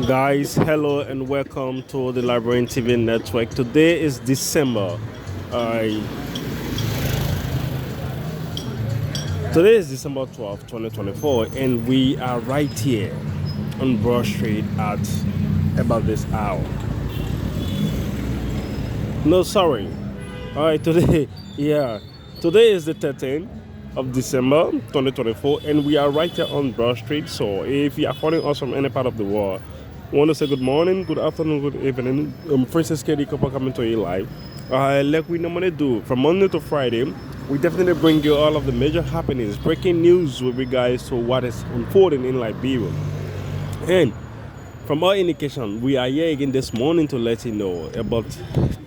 Guys, hello and welcome to the Liberian TV network. Today is December. Today is December 12th, 2024, and we are right here on Broad Street at about this hour. No, sorry. Today is the 13th of December 2024, and we are right here on Broad Street. So if you are following us from any part of the world, I want to say good morning, good afternoon, good evening. Francis Kelly Copper coming to you live. Like we normally do, from Monday to Friday, we definitely bring you all of the major happenings, breaking news with regards to what is unfolding in Liberia. And from our indication, we are here again this morning to let you know about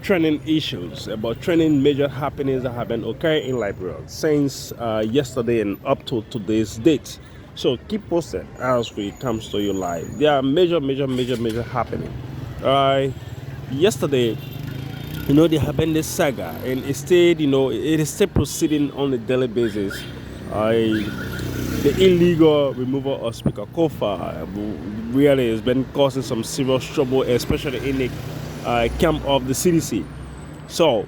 trending issues, about trending major happenings that have been occurring in Liberia since yesterday and up to today's date. So keep posted as we comes to you live. There are major happening. Yesterday, there have been this saga, and it stayed, it is still proceeding on a daily basis. The illegal removal of Speaker Hon really has been causing some serious trouble, especially in the camp of the CDC. So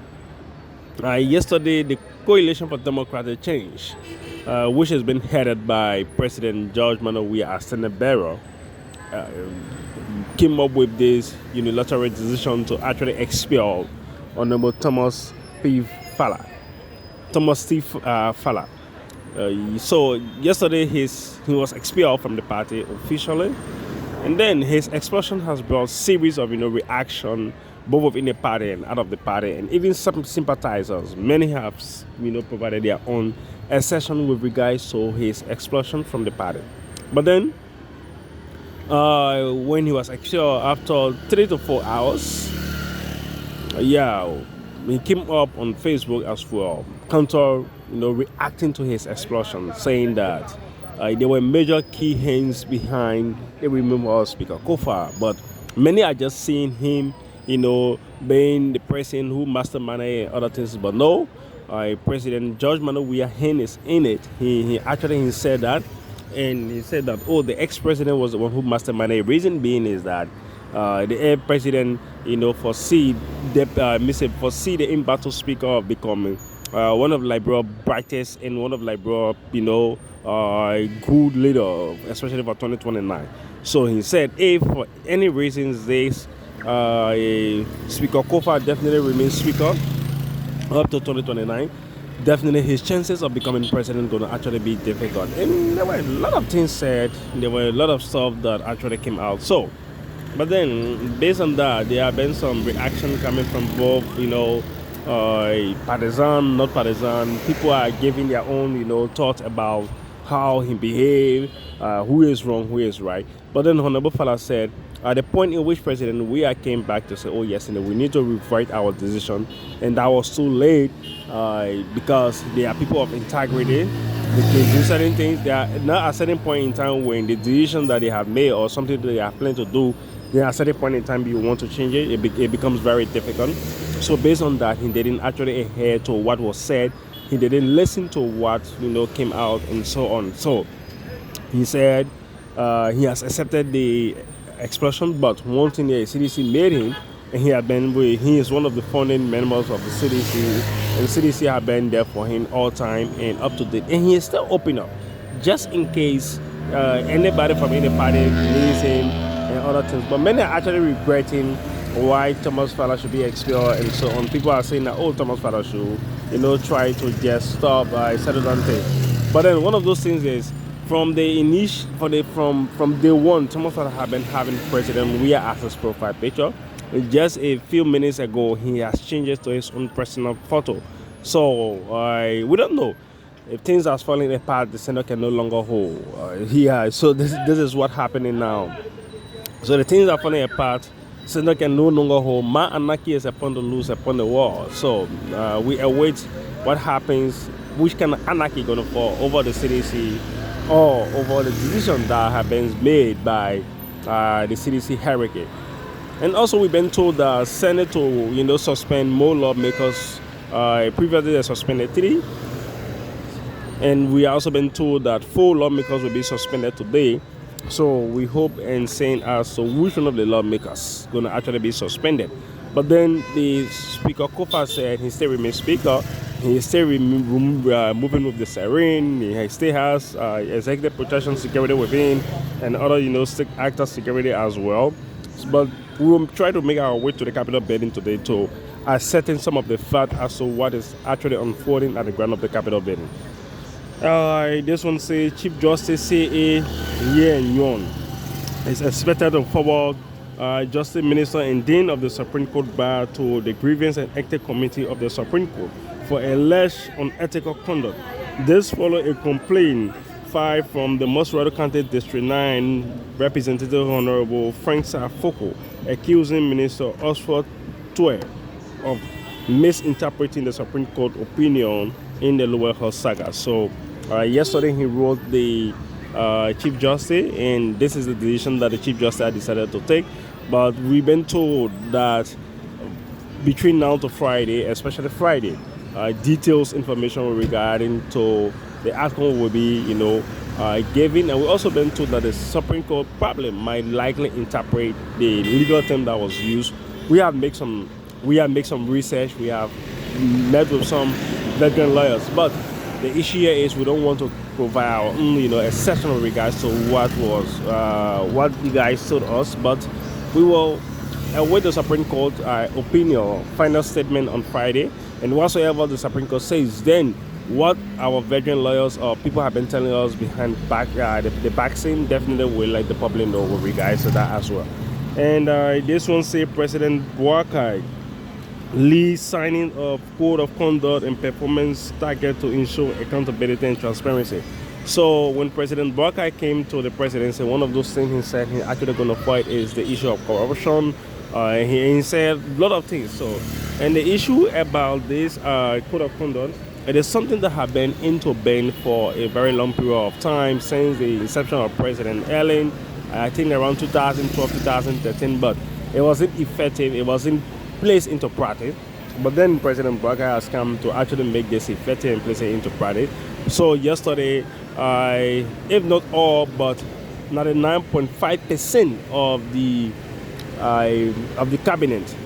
yesterday, the Coalition for Democratic Change, which has been headed by President George Monrovia as Senate bearer, came up with this unilateral decision to actually expel Honorable Thomas P. Fallah. So yesterday he was expelled from the party officially, and then his expulsion has brought series of reaction both within the party and out of the party, and even some sympathizers. Many have provided their own assertion with regards to his expulsion from the party. But then when he was expelled after 3 to 4 hours, he came up on Facebook as well, reacting to his explosion, saying that there were major key hands behind the removal of Speaker Hon, but many are just seeing him, being the person who masterminded and other things. But no, President George Monrovia hand is in it. He actually said that, and he said that the ex-president was the one who masterminded. Reason being is that the president, foresee the embattled speaker of becoming one of Liberia's brightest and one of Liberia's, good leader, especially for 2029. So he said, if for any reasons this Speaker Hon definitely remains speaker up to 2029, definitely his chances of becoming president going to actually be difficult. And there were a lot of things said. There were a lot of stuff that actually came out. So, but then based on that, there have been some reaction coming from both, partisan, not partisan. People are giving their own, thoughts about how he behaved, who is wrong, who is right. But then Honorable Fallah said, at the point in which President Weah came back to say, we need to revert our decision, and that was too late because there are people of integrity. They can do certain things. They are not at a certain point in time when the decision that they have made or something that they have planned to do, then at a certain point in time you want to change it, it becomes very difficult. So based on that, he didn't actually adhere to what was said. He didn't listen to what came out and so on. So he said he has accepted the expulsion, but one thing the CDC made him, and he is one of the founding members of the CDC, and the CDC have been there for him all time and up to date, and he is still open up just in case anybody from any party needs him and other things. But many are actually regretting why Thomas Fallah should be expelled and so on. People are saying that Thomas Fallah should try to just stop settle down things. But then one of those things is, from the from day one, Thomas Fallah have been having President Weah as his profile picture. Just a few minutes ago, he has changed it to his own personal photo. So we don't know if things are falling apart. The Senate can no longer hold. So this is what happening now. So the things are falling apart. Senate can no longer hold. Ma anarchy is upon the loose, upon the wall. So we await what happens. Which kind of anarchy going to fall over the CDC? Or over the decision that have been made by the CDC hierarchy. And also we've been told the Senate to suspend more lawmakers. Previously they suspended 3. And we also been told that 4 lawmakers will be suspended today. So we hope and saying as to which one of the lawmakers going to actually be suspended. But then the Speaker Kofa said he still remains Speaker. He still moving with the siren. He still has executive protection security within and other, state actor security as well. But we will try to make our way to the Capitol building today to ascertain some of the fact as to what is actually unfolding at the ground of the Capitol building. This one says Chief Justice C.A. Yen Yon is expected to forward Justice Minister and Dean of the Supreme Court Bar to the Grievance and Ethics Committee of the Supreme Court for alleged unethical conduct. This follows a complaint filed from the Monrovia County District 9 Representative Honorable Frank Safoko, accusing Minister Oxford Tue of misinterpreting the Supreme Court opinion in the lower house saga. So yesterday he wrote the Chief Justice, and this is the decision that the Chief Justice decided to take. But we've been told that between now to Friday, especially Friday, details information regarding to the outcome will be, given. And we've also been told that the Supreme Court probably might likely interpret the legal term that was used. We have made some research. We have met with some veteran lawyers, but the issue here is we don't want to provide our own, exceptional regards to what you guys told us, but we will await the Supreme Court opinion, final statement on Friday, and whatsoever the Supreme Court says, then what our veteran lawyers or people have been telling us behind the back scene, definitely will let the public know with regards to that as well. And this one say President Boakai Lee signing of code of conduct and performance target to ensure accountability and transparency. So when President Boakai came to the presidency, one of those things he said he's actually going to fight is the issue of corruption. He said a lot of things. So, and the issue about this code of conduct, it is something that has been into being for a very long period of time since the inception of President Ellen, I think around 2012, 2013, but it wasn't effective. It wasn't placed into practice. But then President Boakai has come to actually make this effective and place it into practice. So yesterday, if not all, but 99.5% of the cabinet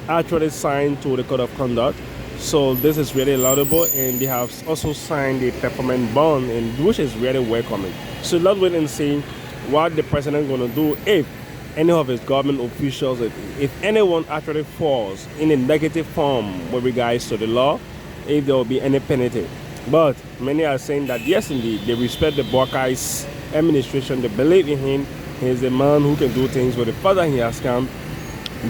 actually signed to the code of conduct. So this is really laudable, and they have also signed a performance bond, and which is really welcoming. So let's wait and see what the president is going to do if any of his government officials, if anyone actually falls in a negative form with regards to the law, if there will be any penalty. But many are saying that yes, indeed, they respect the Boakai's administration, they believe in him. He's a man who can do things with the father he has come.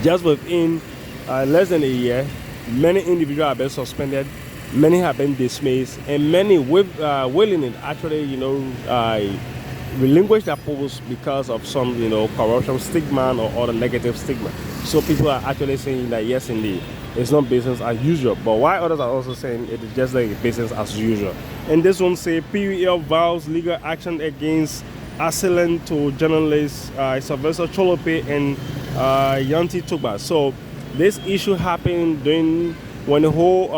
Just within less than a year, many individuals have been suspended, many have been dismissed, and many willingly actually, relinquish their posts because of some, corruption stigma or other negative stigma. So people are actually saying that yes, indeed, it's not business as usual. But while others are also saying it is just like business as usual. And this one say PUL vows legal action against assailant to journalists Sylvester Cholope and Yanti Tuba. So this issue happened during when the whole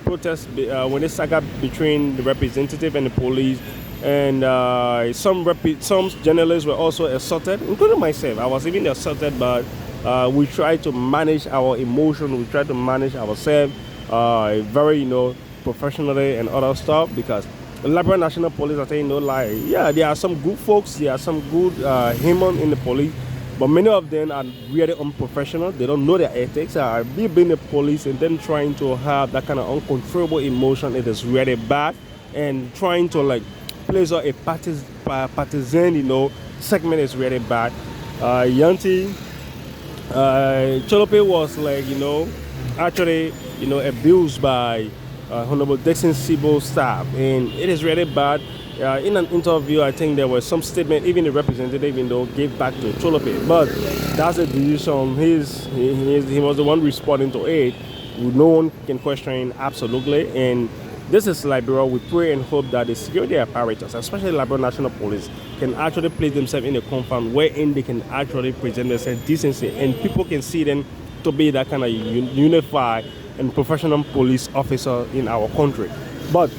protest, when the saga between the representative and the police. And some journalists were also assaulted, including myself. I was even assaulted, but we try to manage our emotion. We try to manage ourselves very, professionally and other stuff, because the Liberian National Police are saying no lie. Yeah, there are some good folks. There are some good human in the police, but many of them are really unprofessional. They don't know their ethics. They've been the police and then trying to have that kind of uncontrollable emotion. It is really bad, and trying to plays a partisan, segment is really bad. Yanti Cholope was actually, abused by Honorable Dixon Sibo's staff, and it is really bad. In an interview, I think there was some statement, even the representative, gave back to Cholope, but that's a decision. He was the one responding to it. No one can question absolutely, and this is Liberia. We pray and hope that the security apparatus, especially the Liberian National Police, can actually place themselves in a compound wherein they can actually present themselves decency, and people can see them to be that kind of unified and professional police officer in our country. But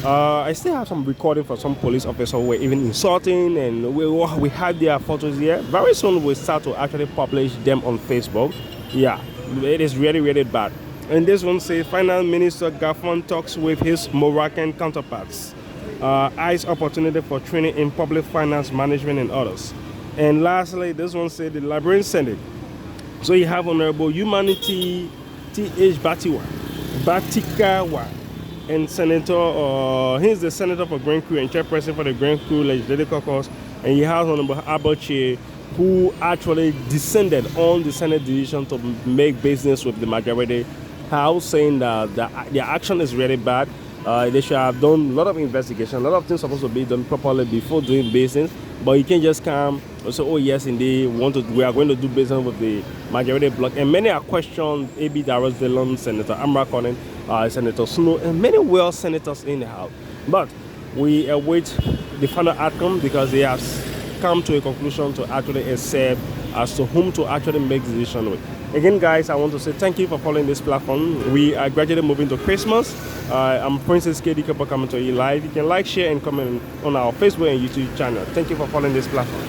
I still have some recording for some police officers who were even insulting, and we had their photos here. Very soon we'll start to actually publish them on Facebook. Yeah, it is really, really bad. And this one says, Finance Minister Gafon talks with his Moroccan counterparts. Eyes opportunity for training in public finance management and others. And lastly, this one said the Liberian Senate. So you have Honorable Humanity T.H. Batikawa, and Senator, he's the Senator for Grand Crew and Chairperson for the Grand Crew Legislative Caucus. And you have Honorable Abache, who actually descended on the Senate decision to make business with the majority house, saying that their action is really bad. They should have done a lot of investigation, a lot of things supposed to be done properly before doing business. But you can't just come and say, oh yes, indeed, we are going to do business with the majority bloc. And many are questioned, A.B. Darius Dillon, Senator Amra Collins, Senator Snow, and many well senators in the House. But we await the final outcome because they have come to a conclusion to actually accept as to whom to actually make the decision with. Again, guys, I want to say thank you for following this platform. We are gradually moving to Christmas. I'm Princess KD Kepa coming to you live. You can like, share, and comment on our Facebook and YouTube channel. Thank you for following this platform.